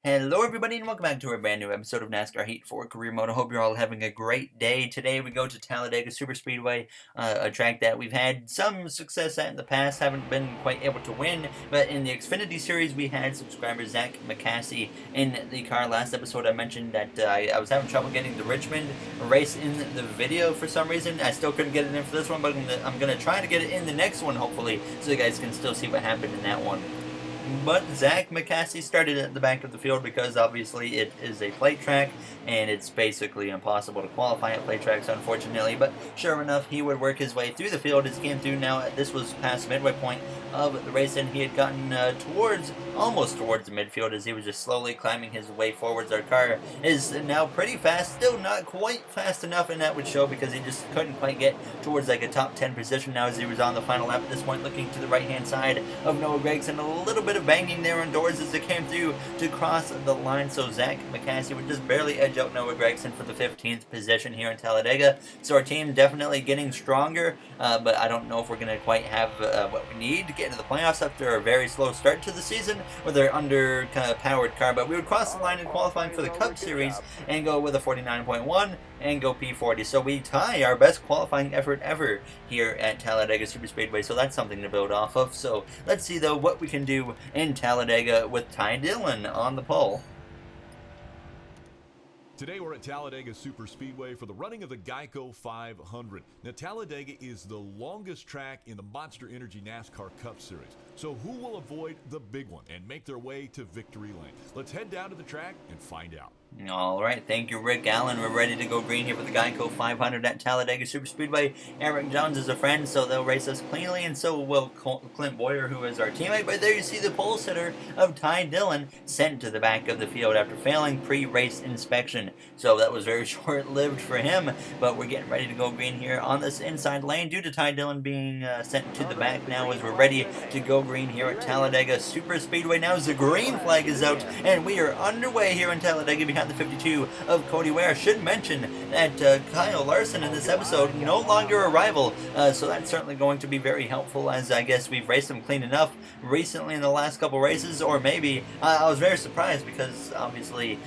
Hello everybody and welcome back to a brand new episode of NASCAR Heat for Career Mode. I hope you're all having a great day. Today we go to Talladega Superspeedway, a track that we've had some success at in the past, haven't been quite able to win, but in the Xfinity Series we had subscriber Zach McCaskey in the car. Last episode I mentioned that I was having trouble getting the Richmond race in the video for some reason. I still couldn't get it in for this one, but I'm going to try to get it in the next one hopefully, so you guys can still see what happened in that one. But Zach McCaskey started at the back of the field because obviously it is a plate track and it's basically impossible to qualify at plate tracks, unfortunately. But sure enough, he would work his way through the field as he came through. Now this was past midway point of the race, and he had gotten almost towards the midfield as he was just slowly climbing his way forwards. Our car is now pretty fast, still not quite fast enough, and that would show because he just couldn't quite get towards like a top 10 position now as he was on the final lap at this point, looking to the right hand side of Noah Gragson. A little bit of banging there on doors as it came through to cross the line, so Zach McCaskey would just barely edge out Noah Gragson for the 15th position here in Talladega. So our team definitely getting stronger, but I don't know if we're going to quite have what we need to get into the playoffs after a very slow start to the season with our under-powered car. But we would cross the line in qualifying for the Cup Series and go with a 49.1 and go P40. So we tie our best qualifying effort ever here at Talladega Superspeedway, so that's something to build off of. So let's see though what we can do in Talladega with Ty Dillon on the pole. Today we're at Talladega Superspeedway for the running of the Geico 500. Now Talladega is the longest track in the Monster Energy NASCAR Cup Series. So who will avoid the big one and make their way to victory lane? Let's head down to the track and find out. All right, thank you, Rick Allen. We're ready to go green here for the Geico 500 at Talladega Superspeedway. Eric Jones is a friend, so they'll race us cleanly, and so will Clint Boyer, who is our teammate. But there you see the pole sitter of Ty Dillon sent to the back of the field after failing pre-race inspection. So that was very short-lived for him, but we're getting ready to go green here on this inside lane due to Ty Dillon being sent to the back now as we're ready to go green here at Talladega Superspeedway. Now as the green flag is out, and we are underway here in Talladega behind the 52 of Cody Ware. Should mention that Kyle Larson in this episode no longer a rival, so that's certainly going to be very helpful, as I guess we've raced him clean enough recently in the last couple races, or maybe I was very surprised because obviously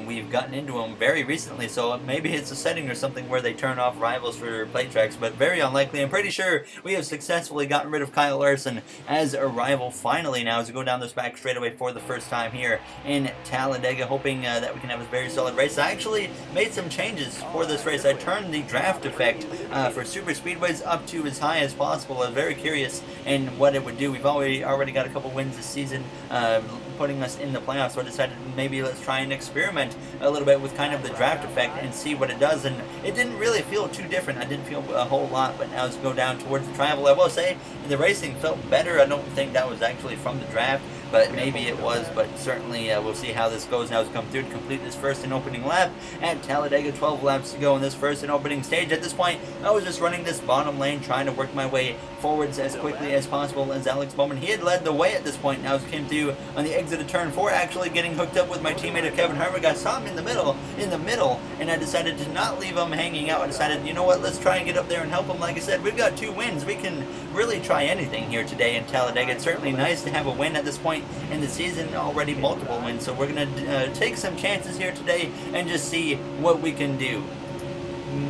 we've gotten into him very recently, so maybe it's a setting or something where they turn off rivals for plate tracks, but very unlikely. I'm pretty sure we have successfully gotten rid of Kyle Larson as a rival finally now as we go down this back straightaway for the first time here in Talladega, hoping that we can have a very solid race. I actually made some changes for this race. I turned the draft effect for super speedways up to as high as possible. I was very curious in what it would do. We've already got a couple wins this season, putting us in the playoffs, so I decided maybe let's try and experiment a little bit with kind of the draft effect and see what it does, and it didn't really feel too different. I didn't feel a whole lot, but now as we go down towards the triangle, I will say the racing felt better. I don't think that was actually from the draft, but maybe it was, but certainly we'll see how this goes now as we come through to complete this first and opening lap at Talladega. 12 laps to go in this first and opening stage. At this point, I was just running this bottom lane, trying to work my way forwards as quickly as possible as Alex Bowman. He had led the way at this point. Now as we came through on the exit of turn 4, actually getting hooked up with my teammate Kevin Harvick. I saw him in the middle, and I decided to not leave him hanging out. I decided, you know what, let's try and get up there and help him. Like I said, we've got 2 wins. We can really try anything here today in Talladega. It's certainly nice to have a win at this point in the season, already multiple wins, so we're going to take some chances here today and just see what we can do.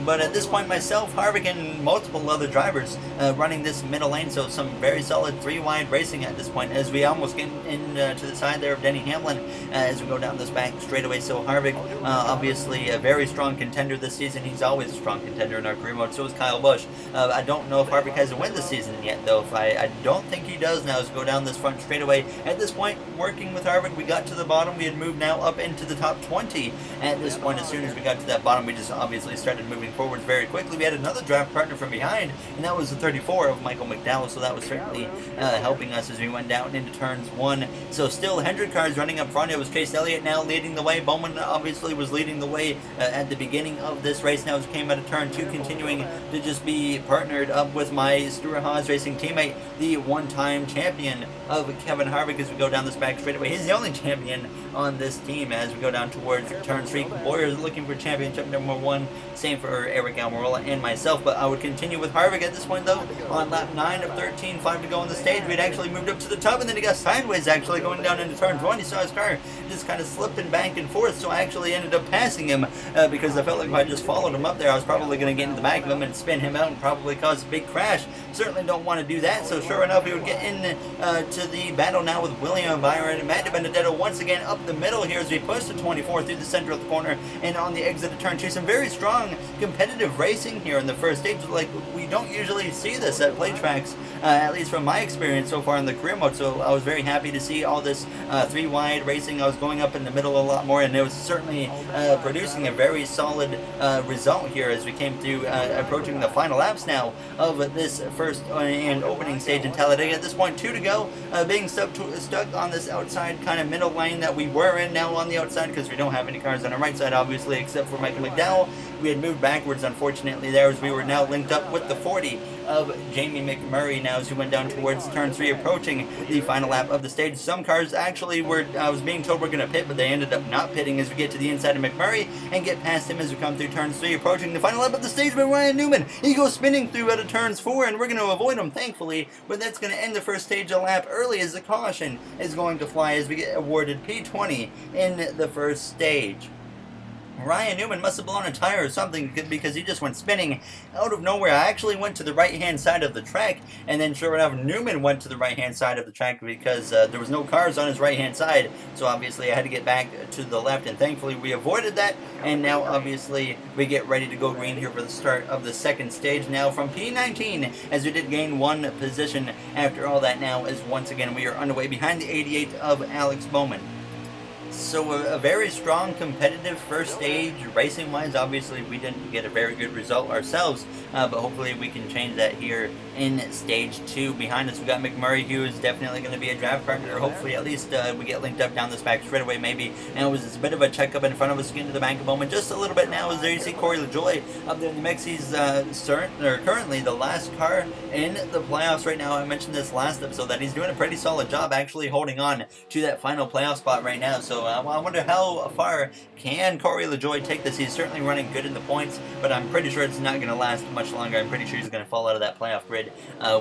But at this point, myself, Harvick, and multiple other drivers running this middle lane, so some very solid 3-wide racing at this point as we almost get in to the side there of Denny Hamlin as we go down this back straightaway. So Harvick, obviously a very strong contender this season. He's always a strong contender in our career mode. So is Kyle Busch. I don't know if Harvick has a win this season yet, though. I don't think he does now as we go down this front straightaway. At this point, working with Harvick, we got to the bottom. We had moved now up into the top 20 at this point. As soon as we got to that bottom, we just obviously started moving forward very quickly. We had another draft partner from behind, and that was the 34 of Michael McDowell, so that was certainly helping us as we went down into turns 1. So still Hendrick cars running up front. It was Chase Elliott now leading the way. Bowman obviously was leading the way at the beginning of this race. Now as we came out of turn 2, continuing to just be partnered up with my Stuart Haas Racing teammate, the one-time champion of Kevin Harvick, as we go down this back straightaway. He's the only champion on this team as we go down towards turn 3. Boyer is looking for championship number 1. Same for Eric Almirola and myself, but I would continue with Harvick at this point, though. On lap 9 of 13, 5 to go on the stage, we'd actually moved up to the top, and then he got sideways, actually, going down into turn 1. He saw his car just kind of slipping back and forth, so I actually ended up passing him because I felt like if I just followed him up there, I was probably going to get into the back of him and spin him out and probably cause a big crash. Certainly don't want to do that, so sure enough, he would get in to the battle now with William Byron and Matt Benedetto once again up the middle here as we push to 24 through the center of the corner and on the exit of turn 2. Some very strong competitive racing here in the first stage. Like, we don't usually see this at play tracks, at least from my experience so far in the career mode, so I was very happy to see all this 3-wide racing. I was going up in the middle a lot more, and it was certainly producing a very solid result here as we came through, approaching the final laps now of this first and opening stage in Talladega. At this point, 2 to go, being stuck on this outside kind of middle lane that we were in now on the outside because we don't have any cars on our right side, obviously, except for Michael McDowell. We had moved backwards, unfortunately, there as we were now linked up with the 40 of Jamie McMurray now as he went down towards turn 3, approaching the final lap of the stage. Some cars actually were, I was being told, we're going to pit, but they ended up not pitting as we get to the inside of McMurray and get past him as we come through turn 3, approaching the final lap of the stage with Ryan Newman. He goes spinning through out of turns 4, and we're going to avoid him, thankfully, but that's going to end the first stage a lap early as the caution is going to fly as we get awarded P20 in the first stage. Ryan Newman must have blown a tire or something because he just went spinning out of nowhere. I actually went to the right-hand side of the track, and then sure enough, Newman went to the right-hand side of the track because there was no cars on his right-hand side, so obviously I had to get back to the left, and thankfully we avoided that, and now obviously we get ready to go green here for the start of the second stage now from P19 as we did gain 1 position after all that now as once again we are underway behind the 88 of Alex Bowman. So a very strong competitive first stage racing-wise. Obviously, we didn't get a very good result ourselves, but hopefully we can change that here in stage 2. Behind us, we got McMurray, who is definitely going to be a draft partner. Hopefully, at least we get linked up down this back straightaway, maybe. And it was a bit of a checkup in front of us, getting to the bank of Bowman just a little bit now. As there you see Corey LaJoie up there in the mix. He's currently the last car in the playoffs right now. I mentioned this last episode that he's doing a pretty solid job actually holding on to that final playoff spot right now. So I wonder how far can Corey LaJoie take this. He's certainly running good in the points, but I'm pretty sure it's not going to last much longer. I'm pretty sure he's going to fall out of that playoff grid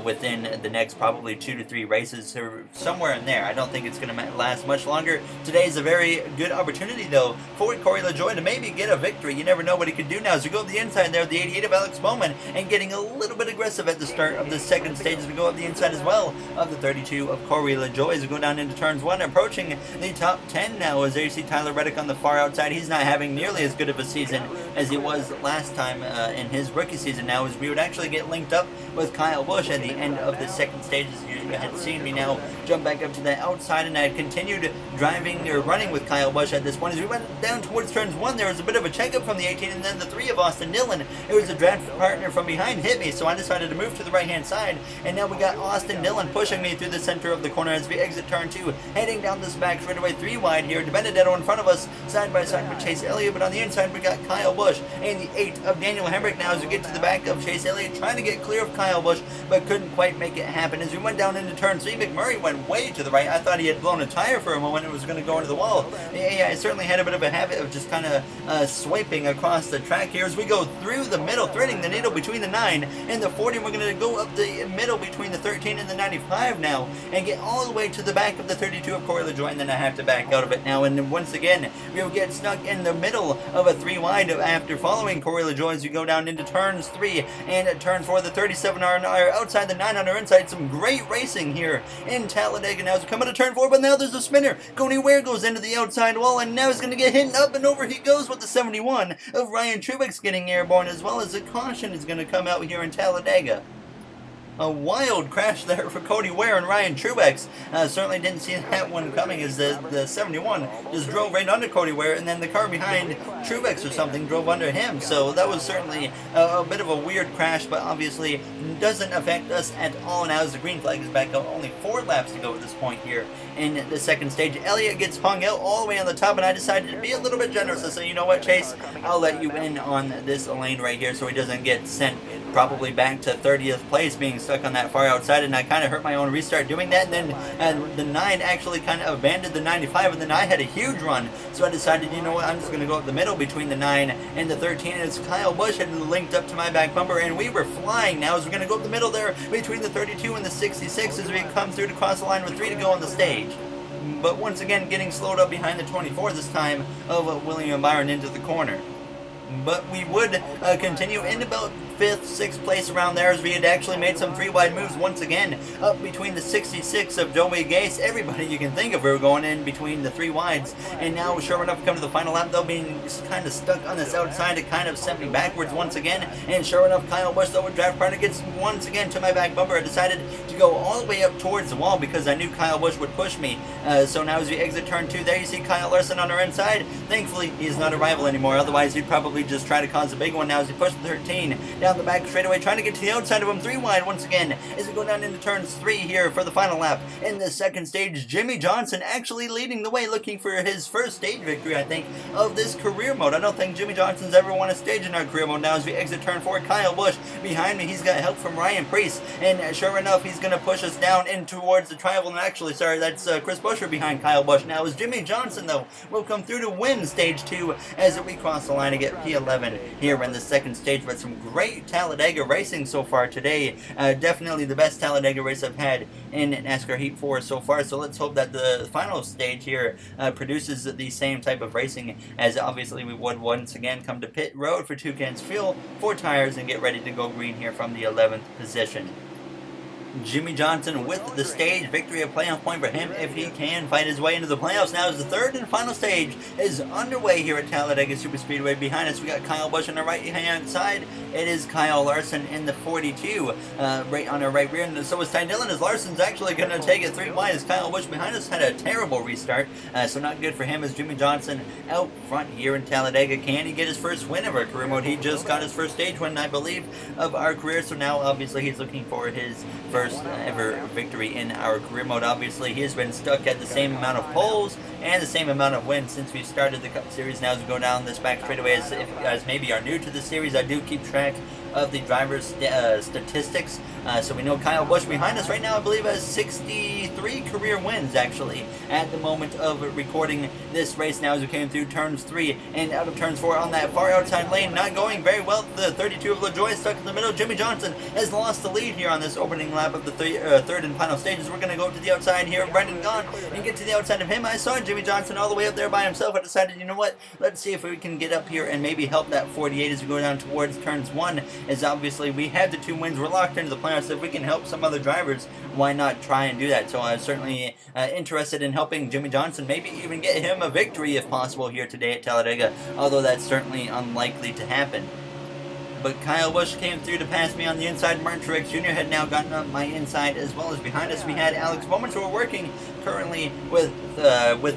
within the next probably 2 to 3 races or somewhere in there. I don't think it's going to last much longer. Today is a very good opportunity, though, for Corey LaJoie to maybe get a victory. You never know what he could do now. As we go up the inside there, the 88 of Alex Bowman, and getting a little bit aggressive at the start of the second stage as we go up the inside as well of the 32 of Corey LaJoie as we go down into turns 1, approaching the top 10 now. As there you see Tyler Reddick on the far outside. He's not having nearly as good of a season as he was last time in his rookie season now, as we would actually get linked up with Kyle Busch at the end of the second stage. As you had seen me now jump back up to the outside, and I had continued driving or running with Kyle Busch at this point. As we went down towards turns 1, there was a bit of a checkup from the 18, and then the 3 of Austin Dillon. It was a draft partner from behind hit me, so I decided to move to the right-hand side, and now we got Austin Dillon pushing me through the center of the corner as we exit turn 2, heading down this back straightaway 3 wide here. Benedetto in front of us, side by side with Chase Elliott, but on the inside we got Kyle Busch and the 8 of Daniel Hemrick now as we get to the back of Chase Elliott, trying to get clear of Kyle Busch, but couldn't quite make it happen. As we went down into turn 3, McMurray went way to the right. I thought he had blown a tire for a moment. It was going to go into the wall. Yeah, I certainly had a bit of a habit of just kind of swiping across the track here as we go through the middle, threading the needle between the 9 and the 40. We're going to go up the middle between the 13 and the 95 now and get all the way to the back of the 32 of Corey LaJoie, and then I have to back out of it now. And once again, we will get stuck in the middle of a 3 wide after following Corey LaJoie as you go down into turns 3 and turn 4. The 37 are outside, the 9 on our inside. Some great racing here in Talladega now as we come into turn 4, but now there's a spinner. Cody Ware goes into the outside wall, and now he's going to get hit, up and over he goes with the 71 of Ryan Truex getting airborne, as well as the caution is going to come out here in Talladega. A wild crash there for Cody Ware and Ryan Truex. Certainly didn't see that one coming as the 71 just drove right under Cody Ware, and then the car behind Truex or something drove under him. So that was certainly a bit of a weird crash, but obviously doesn't affect us at all now as the green flag is back up. Only 4 laps to go at this point here in the second stage. Elliott gets hung out all the way on the top, and I decided to be a little bit generous. I said, you know what, Chase, I'll let you in on this lane right here so he doesn't get sent probably back to 30th place, being stuck on that far outside, and I kind of hurt my own restart doing that. And then the 9 actually kind of abandoned the 95, and then I had a huge run, so I decided, you know what, I'm just going to go up the middle between the 9 and the 13, and as Kyle Busch had linked up to my back bumper, and we were flying now as we're going to go up the middle there between the 32 and the 66 as we come through to cross the line with 3 to go on the stage. But once again getting slowed up behind the 24 this time of William Byron into the corner. But we would continue in about 5th, 6th place around there as we had actually made some 3-wide moves once again up between the 66 of Joey Gase. Everybody you can think of were going in between the 3 wides, and now sure enough come to the final lap, though being kind of stuck on this outside, it kind of sent me backwards once again, and sure enough Kyle Busch, though with draft partner, gets once again to my back bumper. I decided to go all the way up towards the wall because I knew Kyle Busch would push me. So now as we exit turn 2 there, you see Kyle Larson on our inside. Thankfully he's not a rival anymore, otherwise he'd probably just try to cause a big one. Now as he pushes the 13 down the back straightaway, trying to get to the outside of him, 3 wide once again as we go down into turns 3 here for the final lap. In the second stage, Jimmy Johnson actually leading the way, looking for his first stage victory, I think, of this career mode. I don't think Jimmy Johnson's ever won a stage in our career mode. Now as we exit turn 4, Kyle Busch behind me, he's got help from Ryan Preece, and sure enough he's going to push us down in towards the triangle. And actually, sorry, that's Chris Buescher behind Kyle Busch. Now as Jimmy Johnson, though, will come through to win stage 2 as we cross the line to get P11 here in the second stage. But some great Talladega racing so far today. Definitely the best Talladega race I've had in NASCAR Heat 4 so far. So let's hope that the final stage here produces the same type of racing as obviously we would once again come to pit road for 2 cans fuel, 4 tires, and get ready to go green here from the 11th position. Jimmy Johnson with the stage victory, a playoff point for him if he can fight his way into the playoffs. Now as the third and final stage is underway here at Talladega Superspeedway. Behind us we got Kyle Busch on the right hand side. It is Kyle Larson in the 42 right on our right rear, and so is Ty Dillon, as Larson's actually going to take it 3 wide as Kyle Busch behind us had a terrible restart, so not good for him as Jimmy Johnson out front here in Talladega. Can he get his first win of our career mode? He just got his first stage win, I believe, of our career, so now obviously he's looking for his first ever victory in our career mode. Obviously he has been stuck at the same amount of poles and the same amount of wins since we started the Cup Series. Now as we go down this back straightaway, as if you guys maybe are new to the series, I do keep track of the driver's statistics. So we know Kyle Busch behind us right now, I believe, has 63 career wins actually at the moment of recording this race. Now as we came through turns 3 and out of turns 4 on that far outside lane, not going very well. The 32 of LaJoie stuck in the middle. Jimmy Johnson has lost the lead here on this opening lap of the third and final stages. We're going to go to the outside here, Brendan Gaughan, and get to the outside of him. I saw Jimmy Johnson all the way up there by himself. I decided, you know what, let's see if we can get up here and maybe help that 48 as we go down towards turns 1, as obviously we have the 2 wins. We're locked into the playoffs. If we can help some other drivers, why not try and do that? So I was certainly interested in helping Jimmy Johnson, maybe even get him a victory if possible here today at Talladega, although that's certainly unlikely to happen. But Kyle Busch came through to pass me on the inside. Martin Truex Jr. had now gotten up my inside, as well as behind us we had Alex Bowman, who are working currently with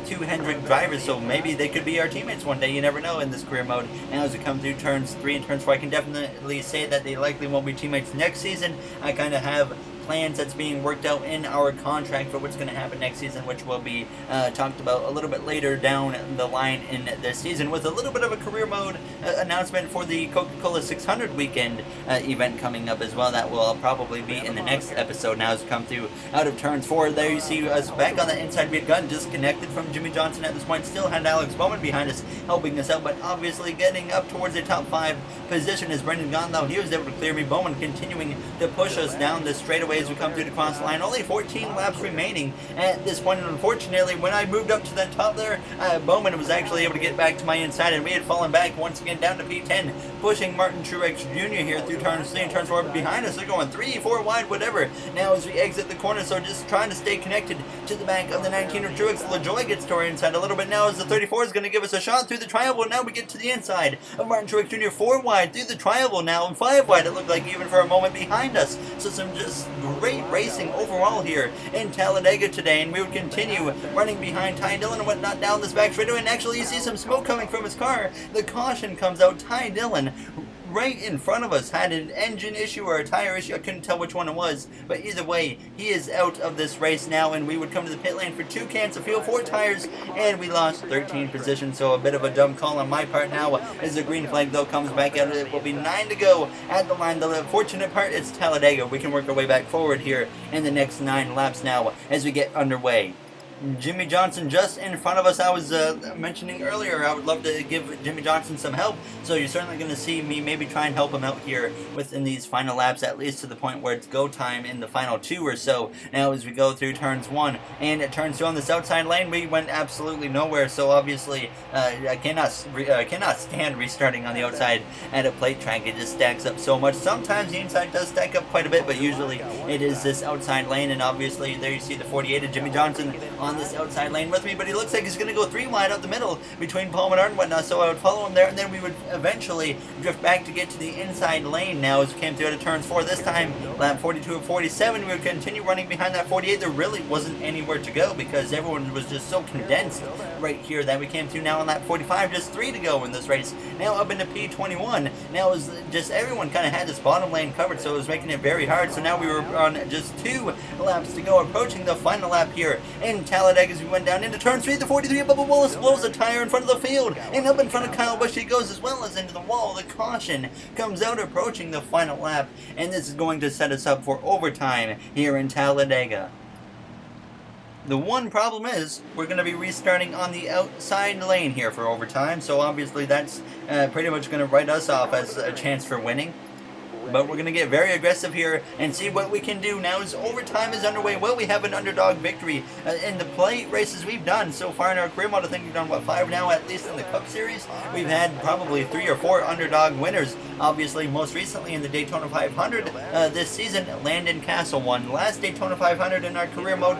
2 Hendrick drivers, so maybe they could be our teammates one day. You never know in this career mode. Now as we come through turns 3 and turns 4, I can definitely say that they likely won't be teammates next season. I kind of have plans that's being worked out in our contract for what's going to happen next season, which will be talked about a little bit later down the line in this season, with a little bit of a career mode announcement for the Coca-Cola 600 weekend event coming up as well. That will probably be in the next episode. Now as we come through out of turns 4, there you see us back on the inside. We had gotten disconnected from Jimmy Johnson at this point, still had Alex Bowman behind us helping us out, but obviously getting up towards the top 5 position is Brendan Gaughan, though he was able to clear me. Bowman continuing to push us down the straightaway as we come through the cross line. Only 14 laps remaining at this point, and unfortunately when I moved up to the top there, Bowman was actually able to get back to my inside, and we had fallen back once again down to P10, pushing Martin Truex Jr. here through turns 3 and turns 4. Behind us they're going 3, 4 wide, whatever. Now as we exit the corner, so just trying to stay connected to the back of the 19 of Truex. LaJoie gets to our inside a little bit now as the 34 is going to give us a shot through the triangle. Now we get to the inside of Martin Truex Jr. 4 wide through the triangle now, and 5 wide it looked like even for a moment behind us. So some just great racing overall here in Talladega today, and we would continue running behind Ty Dillon and whatnot down this back straightaway, and actually you see some smoke coming from his car. The caution comes out. Ty Dillon right in front of us had an engine issue or a tire issue. I couldn't tell which one it was, but either way, he is out of this race now, and we would come to the pit lane for 2 cans of fuel, 4 tires, and we lost 13 positions, so a bit of a dumb call on my part now as the green flag, though, comes back out. It will be 9 to go at the line. The fortunate part is Talladega. We can work our way back forward here in the next 9 laps now as we get underway. Jimmy Johnson just in front of us. I was mentioning earlier I would love to give Jimmy Johnson some help, so you're certainly going to see me maybe try and help him out here within these final laps, at least to the point where it's go time in the final 2 or so. Now as we go through turns 1 and turns 2 on this outside lane, we went absolutely nowhere, so obviously I cannot stand restarting on the outside at a plate track. It just stacks up so much. Sometimes the inside does stack up quite a bit, but usually it is this outside lane, and obviously there you see the 48 of Jimmy Johnson on this outside lane with me, but he looks like he's going to go 3 wide out the middle between Paul Menard and whatnot, so I would follow him there, and then we would eventually drift back to get to the inside lane now as we came through out of turns 4. This time, lap 42 of 47, we would continue running behind that 48. There really wasn't anywhere to go because everyone was just so condensed right here that we came through now on lap 45, just 3 to go in this race. Now up into P21, now is just everyone kind of had this bottom lane covered, so it was making it very hard, so now we were on just 2 laps to go, approaching the final lap here in Talladega as we went down into turn 3. The 43 of Bubba Wallace blows a tire in front of the field, and up in front of Kyle Busch he goes as well as into the wall. The caution comes out approaching the final lap, and this is going to set us up for overtime here in Talladega. The one problem is we're going to be restarting on the outside lane here for overtime, so obviously that's pretty much going to write us off as a chance for winning. But we're going to get very aggressive here and see what we can do now as overtime is underway. Well, we have an underdog victory in the plate races we've done so far in our career mode. I think we've done, 5 now, at least in the Cup Series. We've had probably 3 or 4 underdog winners. Obviously, most recently in the Daytona 500 this season, Landon Castle won. Last Daytona 500 in our career mode,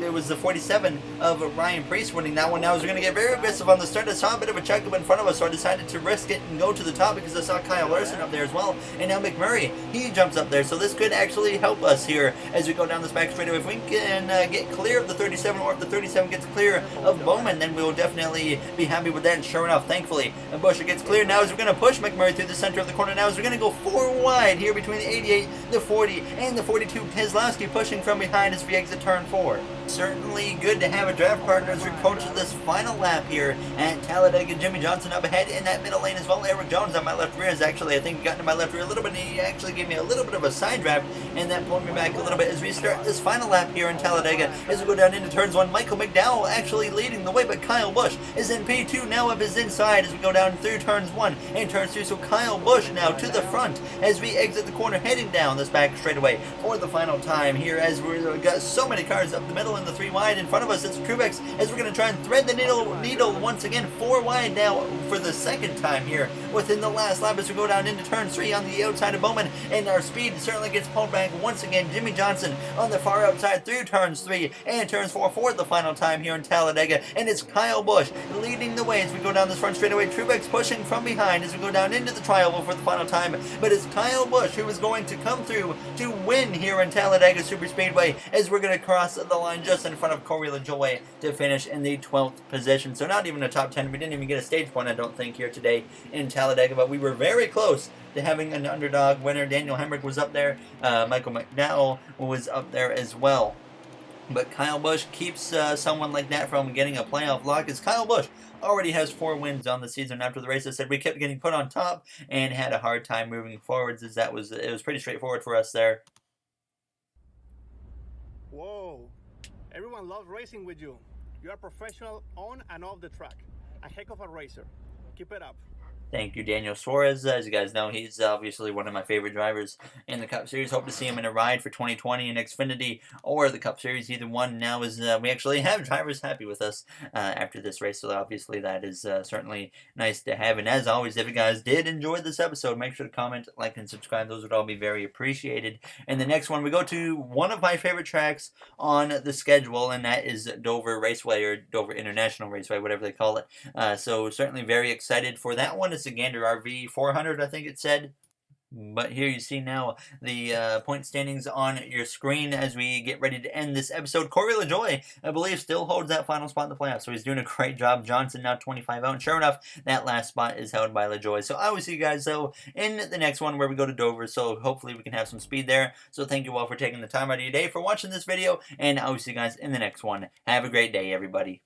it was the 47 of Ryan Preece winning that one. Now, as we're going to get very aggressive on the start, I saw a bit of a checkup in front of us, so I decided to risk it and go to the top because I saw Kyle Larson up there as well. And now McMurray, he jumps up there, so this could actually help us here as we go down this back straightaway. If we can get clear of the 37, or if the 37 gets clear of Bowman, then we will definitely be happy with that. And sure enough, thankfully, Buescher gets clear now as we're going to push McMurray through the center of the corner now as we're going to go 4 wide here between the 88, the 40, and the 42. Keselowski pushing from behind as we exit turn 4. Certainly good to have a draft partner as we approach this final lap here at Talladega. Jimmy Johnson up ahead in that middle lane as well. Eric Jones on my left rear has actually, I think, gotten to my left rear a little bit, and he actually gave me a little bit of a side draft, and that pulled me back a little bit as we start this final lap here in Talladega. As we go down into turns 1, Michael McDowell actually leading the way, but Kyle Busch is in P2 now up his inside as we go down through turns 1 and turns 2. So Kyle Busch now to the front as we exit the corner, heading down this back straightaway for the final time here as we've got so many cars up the middle and the 3 wide. In front of us, it's Truex as we're going to try and thread the needle once again. 4 wide now for the second time here within the last lap as we go down into turn 3 on the outside of Bowman, and our speed certainly gets pulled back once again. Jimmy Johnson on the far outside through turns 3 and turns 4 for the final time here in Talladega, and it's Kyle Busch leading the way as we go down this front straightaway. Truex pushing from behind as we go down into the tri-oval for the final time, but it's Kyle Busch who is going to come through to win here in Talladega Superspeedway as we're going to cross the line just in front of Corey LaJoie to finish in the 12th position. So not even a top 10. We didn't even get a stage point, I don't think, here today in Talladega, but we were very close to having an underdog winner. Daniel Hemrick was up there. Michael McDowell was up there as well. But Kyle Busch keeps someone like that from getting a playoff lock, as Kyle Busch already has 4 wins on the season. After the race, I said we kept getting put on top and had a hard time moving forwards, as it was pretty straightforward for us there. Whoa, everyone loves racing with you. You are professional on and off the track. A heck of a racer. Keep it up. Thank you, Daniel Suarez. As you guys know, he's obviously one of my favorite drivers in the Cup Series. Hope to see him in a ride for 2020 in Xfinity or the Cup Series. Either one now is we actually have drivers happy with us after this race, so obviously that is certainly nice to have. And as always, if you guys did enjoy this episode, make sure to comment, like, and subscribe. Those would all be very appreciated. And the next one, we go to one of my favorite tracks on the schedule, and that is Dover Raceway, or Dover International Raceway, whatever they call it. So certainly very excited for that one. It's a Gander RV 400, I think it said. But here you see now the point standings on your screen as we get ready to end this episode. Corey LaJoie, I believe, still holds that final spot in the playoffs, so he's doing a great job. Johnson now 25 out, and sure enough, that last spot is held by LaJoie. So I will see you guys, though, in the next one where we go to Dover, so hopefully we can have some speed there. So thank you all for taking the time out of your day for watching this video, and I will see you guys in the next one. Have a great day, everybody.